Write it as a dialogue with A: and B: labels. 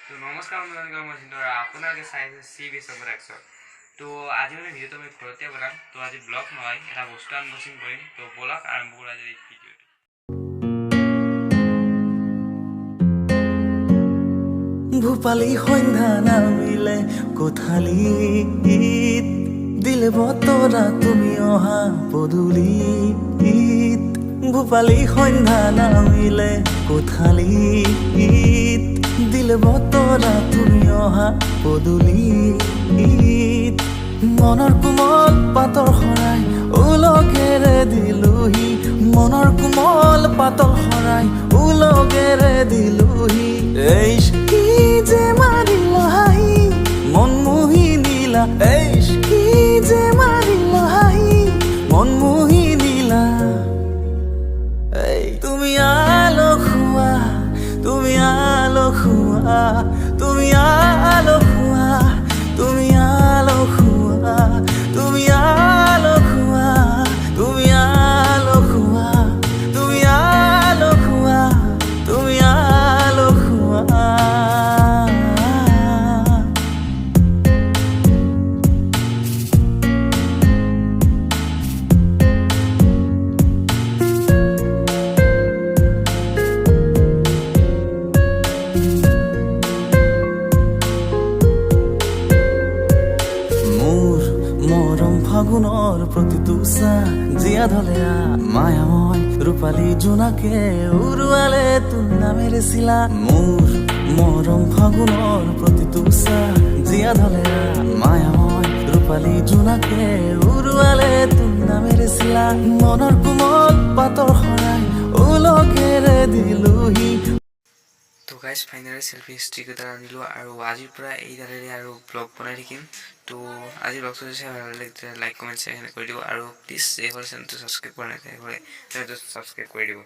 A: তো নমস্কাৰ বন্ধুসকল, মই চিন্তু আৰু আপোনালোকে চাই আছে CB Assam তো আজি মানে ভিডিঅ'টো আমি ঘৰতে বনাম। তো আজি ব্লগ নহয়, এটা বস্তু আনবক্সিং কৰিম। তো বলক আৰম্ভ কৰোঁ আজিৰ এই ভিডিঅ'টো।
B: ভূপালী সন্ধ্যা নামিলে কোঠালীত দিলে বতৰা তুমি অহা পদূলিত ভূপালী সন্ধ্যা নামিলে কোঠালীত দিলে বতৰা তুমি অহা পদূলিত মনৰ কোমল পাতৰ শৰাই উলগেৰে দিলোহি মনৰ কোমল পাতৰ শৰাই উলগেৰে দিলোহি এইচ কি যে মাৰিল হাঁহি মন মোহি নীলা এইচ কি যে মাৰিল হাঁহি মন মোহি নীলা এই তুমি আলসুৱা তুমি আলসুৱা তুমি আলসুৱা তুমি আলসুৱা তুমি আলসুৱা তুমি আলসুৱা তুমি আলসুৱা তুমি আলসুৱা মৰম ফাগুনৰ প্ৰতিটো চাহ জীয়া ধলে মায়াময় ৰূপালী জোনাকে উৰুৱালে তোৰ নামেৰে চিলা মোৰ মৰম ফাগুনৰ প্ৰতিটো চাহ জীয়া ধলে মায়াময় ৰূপালী জোনাকে উৰুৱালে তোৰ নামেৰে চিলা মনৰ কোমল পাতৰ শৰাই উলগেৰে দিলোহি।
A: তো গাইজ ফাইনেলি চেল্ফি ষ্টিক এটা আনিলোঁ আৰু আজিৰ পৰা এইডালেৰে আৰু ব্লগ বনাই থাকিম। তো আজি ব্লগটো যদি ভাল লাগিলে লাইক কমেণ্ট শ্বেয়াৰ কৰি দিব আৰু প্লিজ এই চেনেলটো ছাবস্ক্ৰাইব কৰা নাই তেতিয়াহ'লে ছাবস্ক্ৰাইব কৰি দিব।